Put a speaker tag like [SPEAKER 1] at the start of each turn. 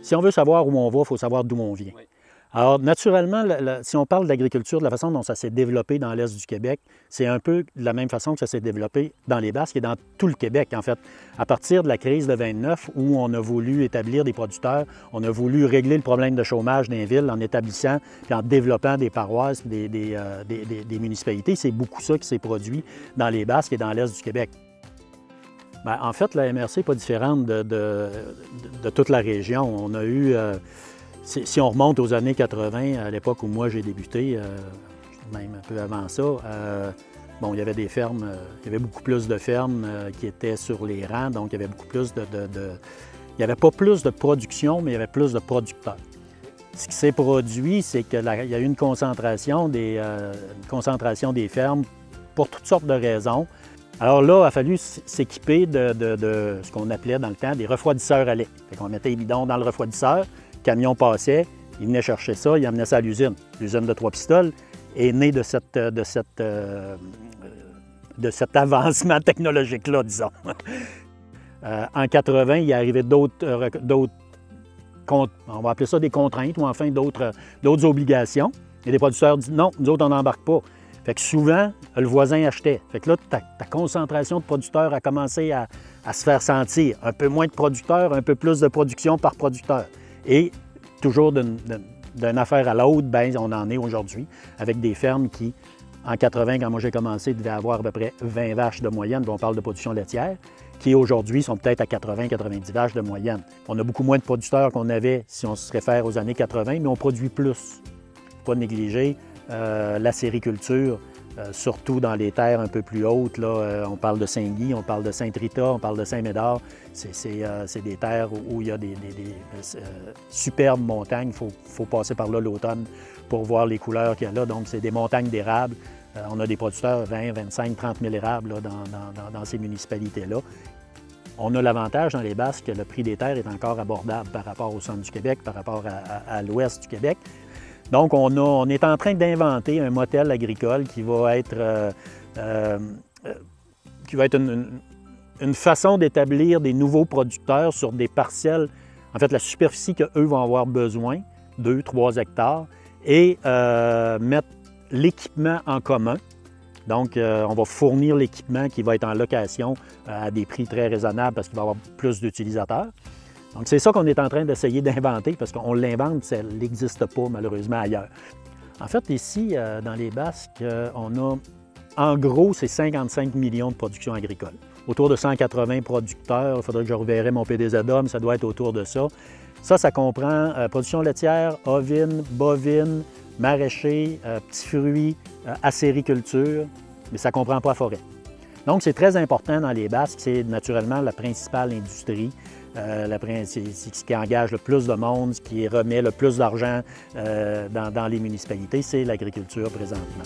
[SPEAKER 1] Si on veut savoir où on va, il faut savoir d'où on vient.
[SPEAKER 2] Oui.
[SPEAKER 1] Alors, naturellement, si on parle de l'agriculture, de la façon dont ça s'est développé dans l'Est du Québec, c'est un peu de la même façon que ça s'est développé dans les Basques et dans tout le Québec, en fait. À partir de la crise de 29, où on a voulu établir des producteurs, on a voulu régler le problème de chômage dans les villes en établissant et en développant des paroisses, des municipalités. C'est beaucoup ça qui s'est produit dans les Basques et dans l'Est du Québec. Bien, en fait, la MRC n'est pas différente de toute la région. On a eu... Si on remonte aux années 80, à l'époque où moi j'ai débuté, même un peu avant ça, bon, il y avait des fermes, il y avait beaucoup plus de fermes qui étaient sur les rangs, donc il y avait beaucoup plus il n'y avait pas plus de production, mais il y avait plus de producteurs. Ce qui s'est produit, c'est qu'il y a eu une concentration des fermes pour toutes sortes de raisons. Alors là, il a fallu s'équiper de ce qu'on appelait dans le temps des refroidisseurs à lait. On mettait les bidons dans le refroidisseur, le camion passait, il venait chercher ça, il amenait ça à l'usine. L'usine de Trois-Pistoles est née de cet avancement technologique-là, disons. En 80, il est arrivé d'autres, on va appeler ça des contraintes, ou enfin d'autres obligations. Et les producteurs disent non, nous autres, on n'embarque pas. Fait que souvent, le voisin achetait. Fait que là, ta concentration de producteurs a commencé à se faire sentir. Un peu moins de producteurs, un peu plus de production par producteur. Et toujours d'une affaire à l'autre, bien, on en est aujourd'hui avec des fermes qui, en 80, quand moi j'ai commencé, devaient avoir à peu près 20 vaches de moyenne, on parle de production laitière, qui aujourd'hui sont peut-être à 80-90 vaches de moyenne. On a beaucoup moins de producteurs qu'on avait si on se réfère aux années 80, mais on produit plus. Pas négliger la sériculture, surtout dans les terres un peu plus hautes. Là, on parle de Saint-Guy, on parle de Saint-Rita, on parle de Saint-Médard. C'est des terres où il y a des superbes montagnes. Il faut passer par là l'automne pour voir les couleurs qu'il y a là. Donc, c'est des montagnes d'érable. On a des producteurs 20, 25, 30 000 érables là, dans ces municipalités-là. On a l'avantage dans les Basques que le prix des terres est encore abordable par rapport au centre du Québec, par rapport à l'ouest du Québec. Donc, on est en train d'inventer un modèle agricole qui va être une façon d'établir des nouveaux producteurs sur des parcelles, en fait, la superficie qu'eux vont avoir besoin, 2-3 hectares, et mettre l'équipement en commun. Donc, on va fournir l'équipement qui va être en location à des prix très raisonnables parce qu'il va y avoir plus d'utilisateurs. Donc, c'est ça qu'on est en train d'essayer d'inventer parce qu'on l'invente, ça n'existe pas malheureusement ailleurs. En fait, ici, dans les Basques, on a, en gros, c'est 55 millions de production agricole. Autour de 180 producteurs, il faudrait que je reverrai mon PDZA, mais ça doit être autour de ça. Ça comprend production laitière, ovine, bovine, maraîcher, petits fruits, acériculture, mais ça ne comprend pas la forêt. Donc, c'est très important dans les Basques, c'est naturellement la principale industrie. C'est ce qui engage le plus de monde, ce qui remet le plus d'argent dans les municipalités, c'est l'agriculture présentement.